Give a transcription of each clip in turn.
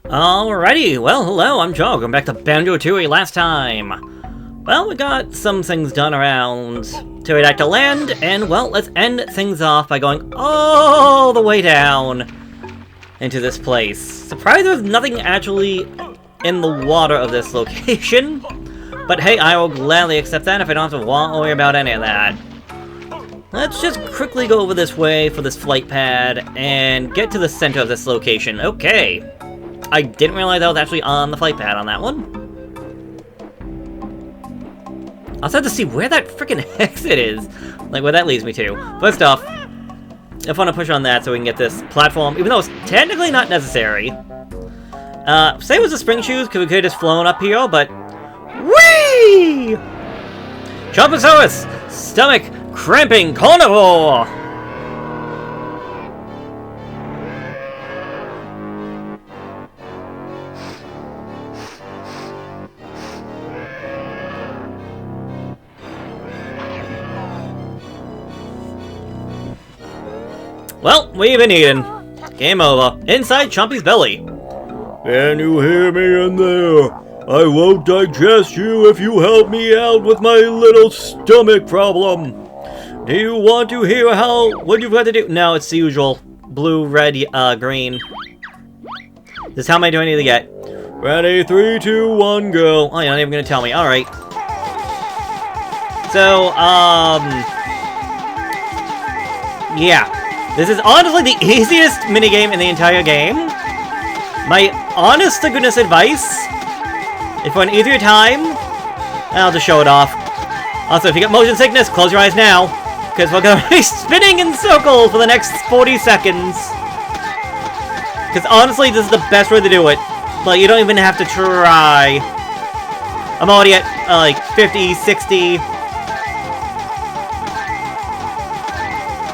Alrighty, well, hello, I'm Joe. Going back to Banjo-Tooie last time. Well, we got some things done around Pterodactyl Land, and, well, let's end things off by going all the way down into this place. Surprised there's nothing actually in the water of this location, but hey, I will gladly accept that if I don't have to worry about any of that. Let's just quickly go over this way for this flight pad and get to the center of this location. Okay. I didn't realize I was actually on the flight pad on that one. I also have to see where that freaking exit is. Like, where that leads me to. First off, I want to push on that so we can get this platform, even though it's technically not necessary. Say it was the spring shoes, because we could have just flown up here, but... Whee! Chomposaurus! Stomach cramping carnivore! Well, we've been eating. Game over. Inside Chompy's belly. Can you hear me in there? I won't digest you if you help me out with my little stomach problem. Do you want to hear what you've got to do? No, it's the usual. Blue, red, green. This is how many do I need to get? Ready, 3, 2, 1, go. Oh, you're not even gonna tell me. Alright. So, yeah. This is honestly the easiest minigame in the entire game. My honest-to-goodness advice, if for an easier time, I'll just show it off. Also, if you get motion sickness, close your eyes now, because we're going to be spinning in circles for the next 40 seconds. Because honestly, this is the best way to do it. Like, you don't even have to try. I'm already at, like, 50, 60...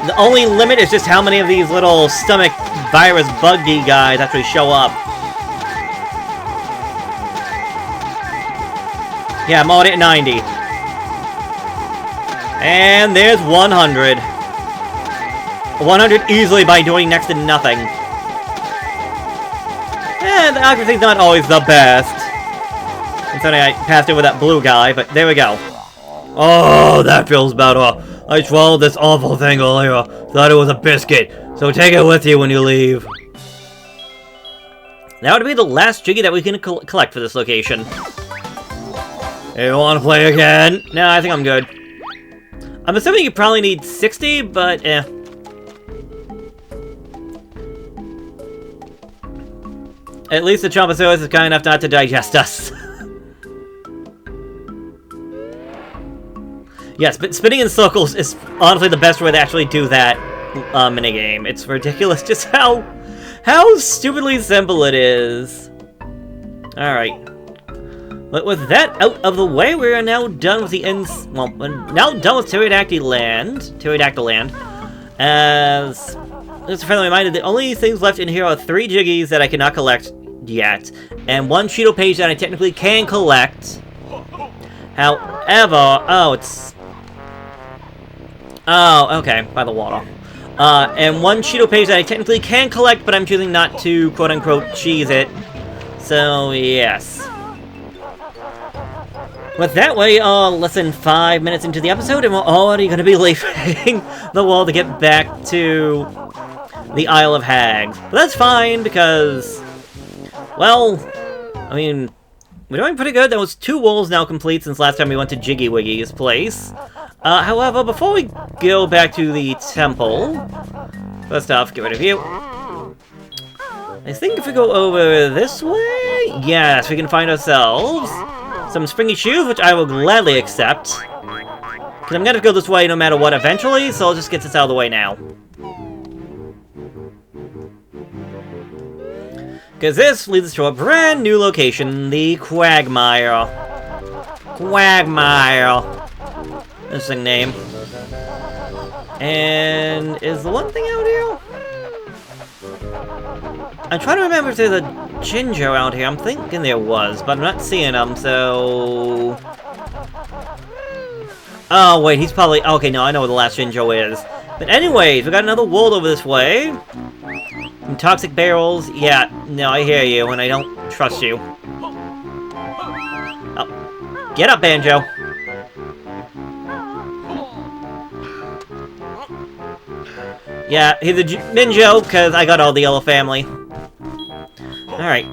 The only limit is just how many of these little stomach virus buggy guys actually show up. Yeah, I'm already at 90. And there's 100. 100 easily by doing next to nothing. And the accuracy's not always the best. Considering I passed it with that blue guy, but there we go. Oh, that feels better. I swallowed this awful thing earlier. Thought it was a biscuit. So take it with you when you leave. That would be the last Jiggy that we can collect for this location. Hey, you want to play again? No, I think I'm good. I'm assuming you probably need 60, but eh. At least the Chomposaurus is kind enough not to digest us. Yes, but spinning in circles is honestly the best way to actually do that minigame. It's ridiculous just how stupidly simple it is. Alright. But with that out of the way, we are now done with we're now done with Pterodactyl Land. As a friendly reminder, the only things left in here are 3 Jiggies that I cannot collect yet, and 1 Cheeto page that I technically can collect. However, oh, okay, by the water. And 1 Cheeto page that I technically can collect, but I'm choosing not to, quote-unquote, cheese it. So, yes. With that way, less than 5 minutes into the episode, and we're already going to be leaving the world to get back to the Isle of Hags. But that's fine, because, well, I mean, we're doing pretty good. There was 2 worlds now complete since last time we went to Jiggy Wiggy's place. However, before we go back to the temple, first off, get rid of you. I think if we go over this way, yes, we can find ourselves some springy shoes, which I will gladly accept. Because I'm gonna go this way no matter what eventually, so I'll just get this out of the way now. Because this leads us to a brand new location, the Quagmire. Quagmire. Interesting name. And is the one thing out here? I'm trying to remember if there's a ginger out here. I'm thinking there was, but I'm not seeing him, so... Oh, wait, he's probably... Okay, no, I know where the last ginger is. But anyways, we got another world over this way. And toxic barrels, yeah, no, I hear you, and I don't trust you. Oh. Get up, Banjo! Yeah, he's a Minjo, because I got all the yellow family. Alright.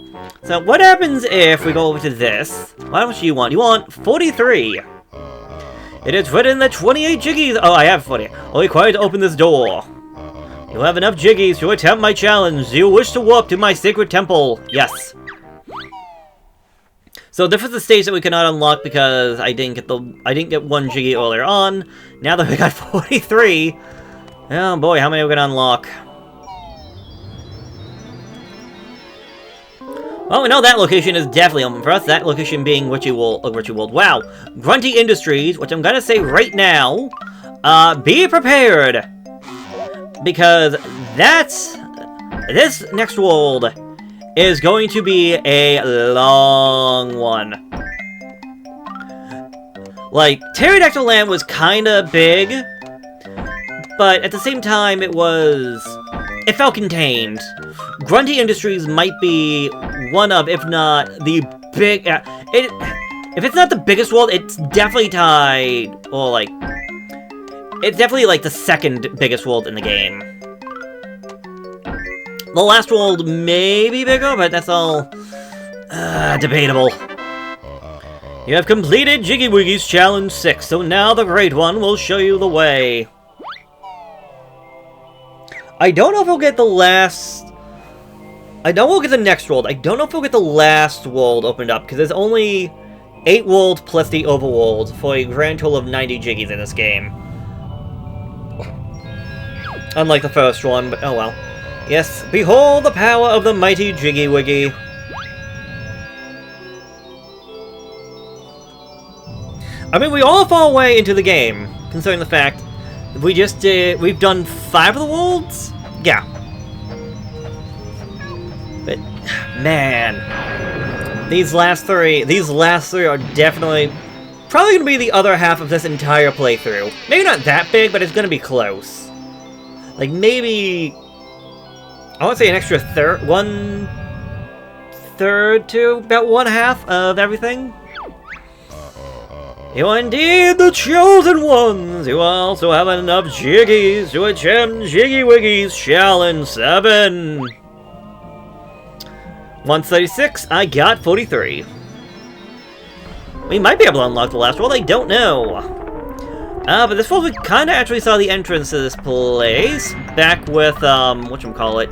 So, what happens if we go over to this? How much do you want? You want 43. It is written that 28 Jiggies... Oh, I have 40. Are required to open this door. You have enough Jiggies to attempt my challenge. Do you wish to walk to my sacred temple? Yes. So this was the stage that we could not unlock because I didn't get one Jiggy earlier on. Now that we got 43... Oh boy, how many are we gonna unlock? Well, we know that location is definitely open for us. That location being Witchy World. Wow. Grunty Industries, which I'm gonna say right now, be prepared! Because this next world is going to be a long one. Like, Pterodactyl Land was kinda big, but at the same time, it felt contained. Grunty Industries might be one of, if not the big... if it's not the biggest world, it's definitely tied... Or, like... It's definitely, like, the second biggest world in the game. The last world may be bigger, but that's all... debatable. You have completed Jiggy Wiggy's Challenge 6, so now the Great One will show you the way. I don't know if we'll get the last... I know we'll get the next world. I don't know if we'll get the last world opened up, because there's only 8 worlds plus the overworld for a grand total of 90 Jiggies in this game. Unlike the first one, but oh well. Yes, behold the power of the mighty Jiggy Wiggy. I mean, we all fall away into the game, considering the fact we've done 5 of the worlds? Yeah. But, man, these last three are definitely probably going to be the other half of this entire playthrough. Maybe not that big, but it's going to be close. Like, maybe, I want to say an extra one-third to about one-half of everything. You are indeed the chosen ones! You also have enough Jiggies to attempt Jiggy Wiggy's Challenge 7! 136, I got 43. We might be able to unlock the last world, I don't know. But this world we kinda actually saw the entrance to this place back with, whatchamacallit.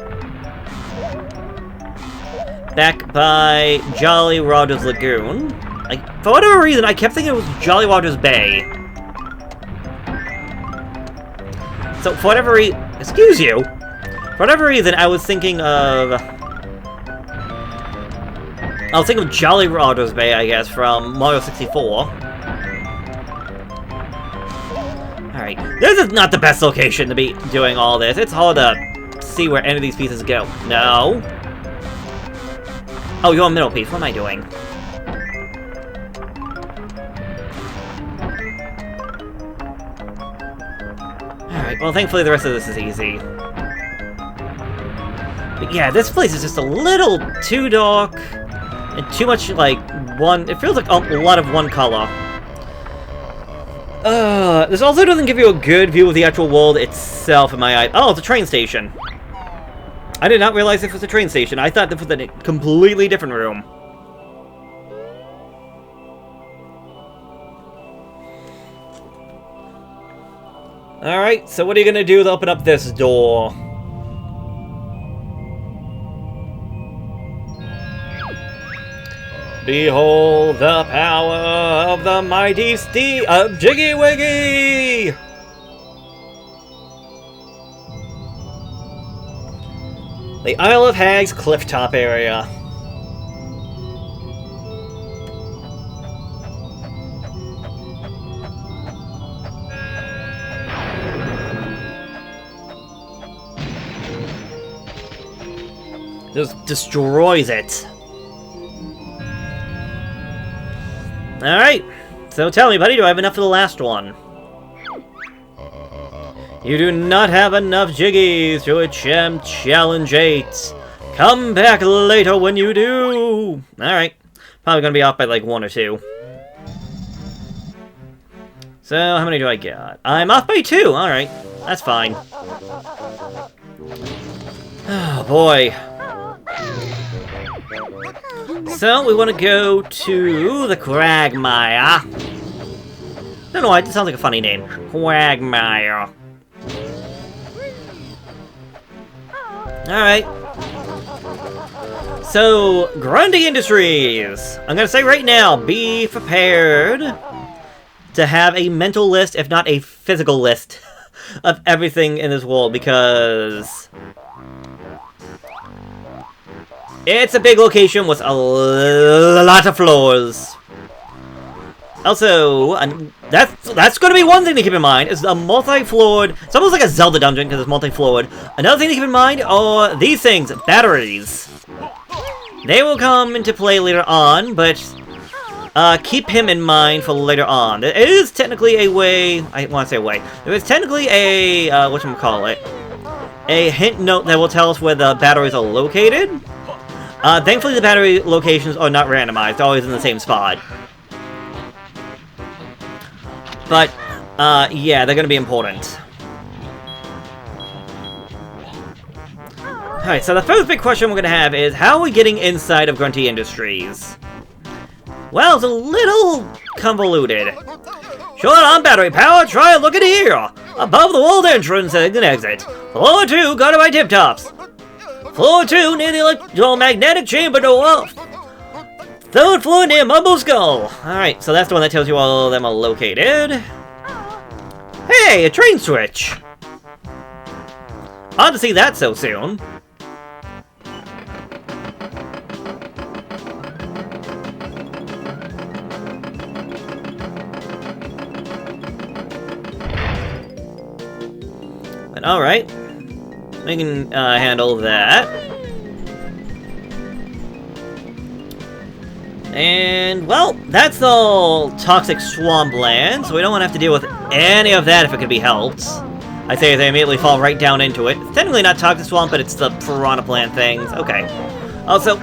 Back by Jolly Roger's Lagoon. For whatever reason, I kept thinking it was Jolly Roger's Bay. So, for whatever reason... Excuse you! For whatever reason, I was thinking of... Jolly Roger's Bay, I guess, from Mario 64. Alright, this is not the best location to be doing all this. It's hard to see where any of these pieces go. No. Oh, you're a middle piece. What am I doing? Alright, well, thankfully the rest of this is easy. But yeah, this place is just a little too dark, and too much, like, it feels like a lot of one color. This also doesn't give you a good view of the actual world itself in my eye. Oh, it's a train station. I did not realize this was a train station. I thought this was a completely different room. Alright, so what are you gonna do to open up this door? Behold the power of the mighty Jiggy Wiggy! The Isle of Hags clifftop area. Just destroys it. Alright, so tell me, buddy, do I have enough for the last one? You do not have enough jiggies to attempt Challenge 8. Come back later when you do! Alright. Probably gonna be off by like 1 or 2. So, how many do I get? I'm off by 2! Alright. That's fine. Oh, boy. So, we want to go to the Quagmire. Don't know why, it sounds like a funny name. Quagmire. Alright. So, Grunty Industries. I'm gonna say right now, be prepared to have a mental list, if not a physical list, of everything in this world, because it's a big location with a lot of floors. Also, that's going to be one thing to keep in mind, is a multi-floored, it's almost like a Zelda dungeon because it's multi-floored. Another thing to keep in mind are these things, batteries. They will come into play later on, but keep him in mind for later on. There is technically a way, I want to say a way, there is technically a, whatchamacallit, a hint note that will tell us where the batteries are located. Thankfully the battery locations are not randomized, they're always in the same spot. But, yeah, they're gonna be important. Alright, so the first big question we're gonna have is, how are we getting inside of Grunty Industries? Well, it's a little convoluted. Short on battery power, try and look at here! Above the walled entrance and exit. Floor 2, go to my tip-tops. Floor 2, near the electromagnetic chamber door. 3rd floor near Mumble Skull. Alright, so that's the one that tells you all of them are located. Hey, a train switch! Odd to see that so soon. But alright. We can handle that. And, well, that's all toxic swampland, so we don't want to have to deal with any of that if it can be helped. I say they immediately fall right down into it. It's technically not toxic swamp, but it's the piranha plant things. Okay. Also,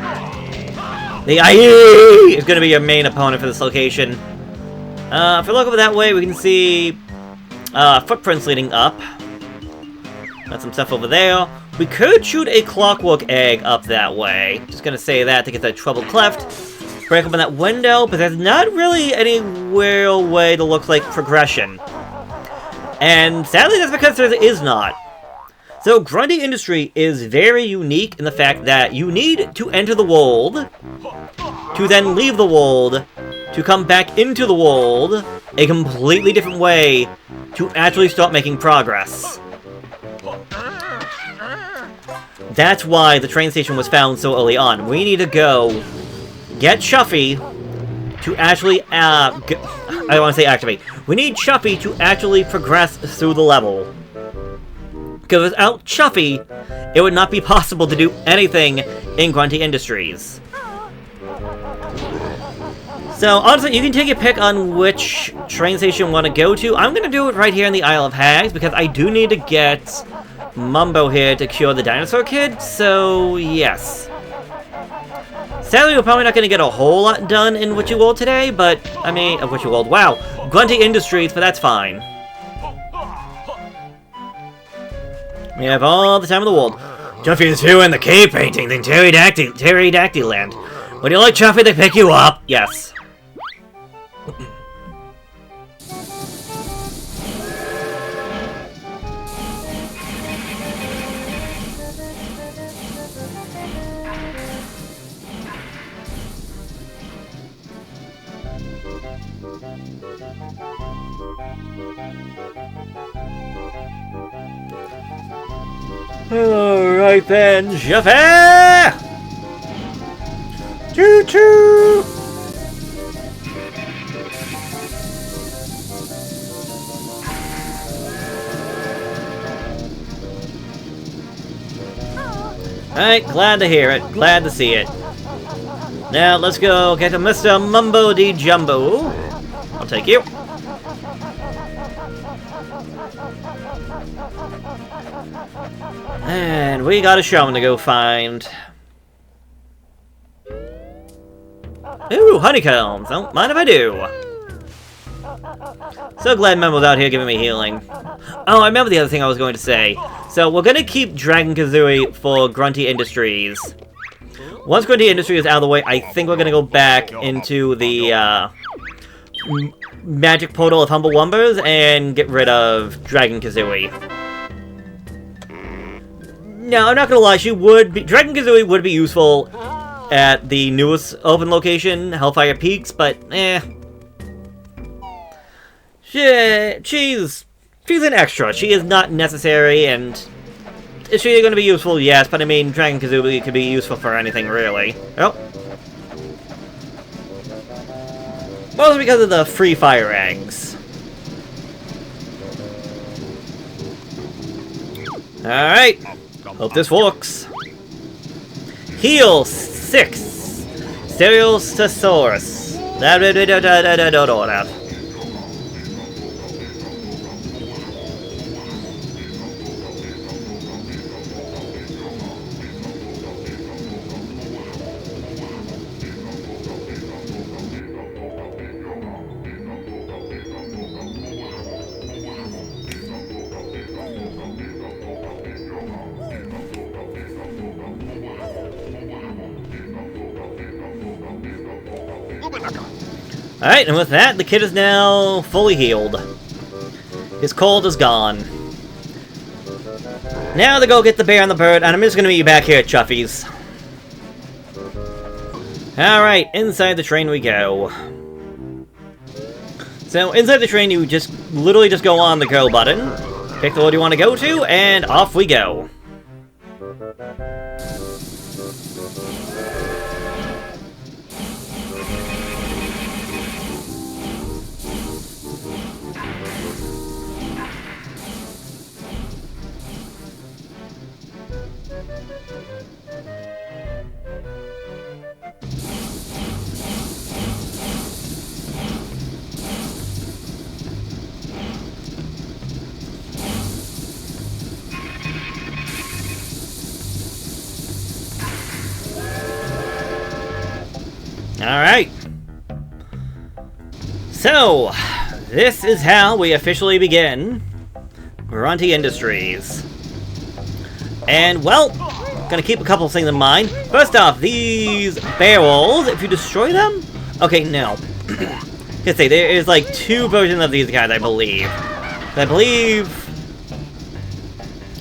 the IE is going to be your main opponent for this location. If we look over that way, we can see footprints leading up. Got some stuff over there. We could shoot a clockwork egg up that way. Just going to say that to get that troubled cleft. Break open that window, but there's not really any real way to look like progression. And sadly, that's because there is not. So, Grunty Industry is very unique in the fact that you need to enter the world, to then leave the world, to come back into the world, a completely different way to actually start making progress. That's why the train station was found so early on. We need to go get Chuffy to actually, I don't want to say activate. We need Chuffy to actually progress through the level. Because without Chuffy, it would not be possible to do anything in Grunty Industries. So, honestly, you can take a pick on which train station you want to go to. I'm going to do it right here in the Isle of Hags, because I do need to get Mumbo here to cure the dinosaur kid, so yes. Sadly, we're probably not going to get a whole lot done in Witchy World today, but, I mean, Witchy World, wow. Grunty Industries, but that's fine. We have all the time in the world. Chuffy is here in the cave painting in Pterodactyl Land. Would you like Chuffy to pick you up? Yes. Alright then, Chuffy! Choo-choo! Alright, glad to hear it. Glad to see it. Now, let's go get to Mr. Mumbo D. Jumbo. I'll take you. And we got a showman to go find. Ooh, honeycombs. Don't mind if I do. So glad Memo's out here giving me healing. Oh, I remember the other thing I was going to say. So we're gonna keep Dragon Kazooie for Grunty Industries. Once Grunty Industries is out of the way, I think we're gonna go back into the magic portal of Humble Wumbers and get rid of Dragon Kazooie. No, I'm not gonna lie, Dragon Kazooie would be useful at the newest open location, Hellfire Peaks, but she's an extra. She is not necessary, and is she going to be useful? Yes, but I mean, Dragon Kazooie could be useful for anything, really. Oh. Mostly because of the free fire eggs. Alright. Hope this works. Heal 6. Stereosaurus. Alright, and with that, the kid is now fully healed. His cold is gone. Now to go get the bear and the bird, and I'm just gonna meet you back here at Chuffy's. Alright, inside the train we go. So, inside the train, you literally just go on the go button, pick the world you want to go to, and off we go. Alright. So, this is how we officially begin Grunty Industries. And, well, gonna keep a couple things in mind. First off, these barrels, if you destroy them... Okay, no. Let's say, there is like 2 versions of these guys, I believe. I believe...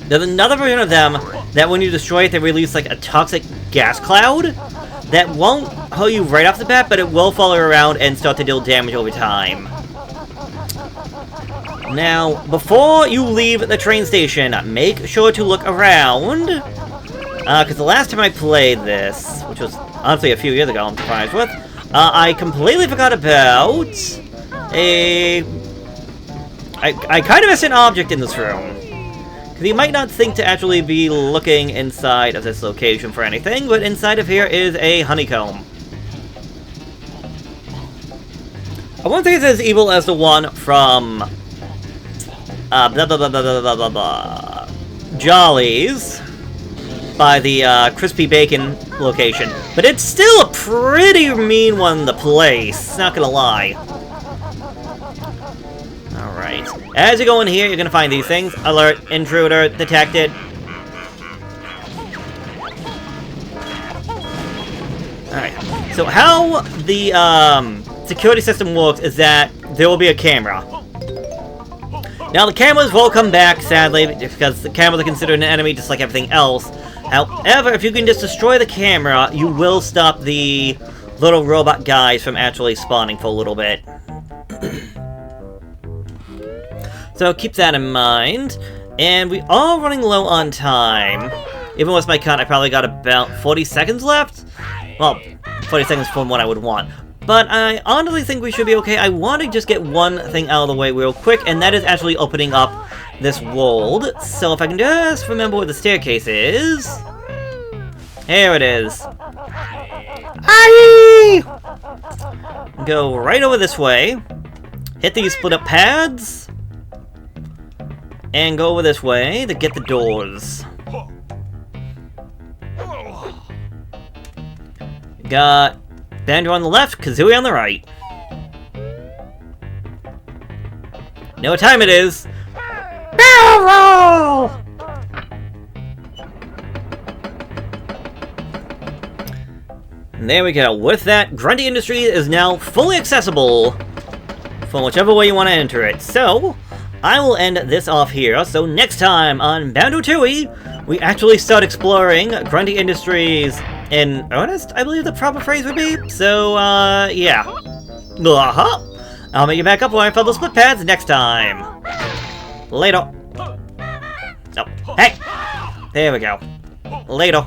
There's another version of them that when you destroy it, they release like a toxic gas cloud that won't hurt you right off the bat, but it will follow around and start to deal damage over time. Now, before you leave the train station, make sure to look around. Because the last time I played this, which was honestly a few years ago, I'm surprised with, I completely forgot about I kind of missed an object in this room. Because you might not think to actually be looking inside of this location for anything, but inside of here is a honeycomb. I won't think it's as evil as the one from blah blah blah blah blah blah blah blah Jolly's by the crispy bacon location, but it's still a pretty mean one to place, not gonna lie. Alright, as you go in here, you're gonna find these things. Alert, intruder detected. Alright, so how the security system works is that there will be a camera. Now the cameras will come back, sadly, because the cameras are considered an enemy just like everything else. However, if you can just destroy the camera, you will stop the little robot guys from actually spawning for a little bit. So keep that in mind. And we are running low on time. Even with my cut, I probably got about 40 seconds left. Well, 40 seconds from what I would want. But I honestly think we should be okay. I want to just get one thing out of the way real quick, and that is actually opening up this world. So if I can just remember where the staircase is. Here it is. Aye! Go right over this way. Hit these split up pads. And go over this way to get the doors. Got Banjo on the left, Kazooie on the right. Know what time it is? Barrel roll! And there we go. With that, Grunty Industries is now fully accessible from whichever way you want to enter it. So, I will end this off here. So next time on Banjo-Tooie, we actually start exploring Grunty Industries in earnest, I believe the proper phrase would be. So, yeah. I'll meet you back up when I fill the split pads next time. Later. Oh, hey! There we go. Later.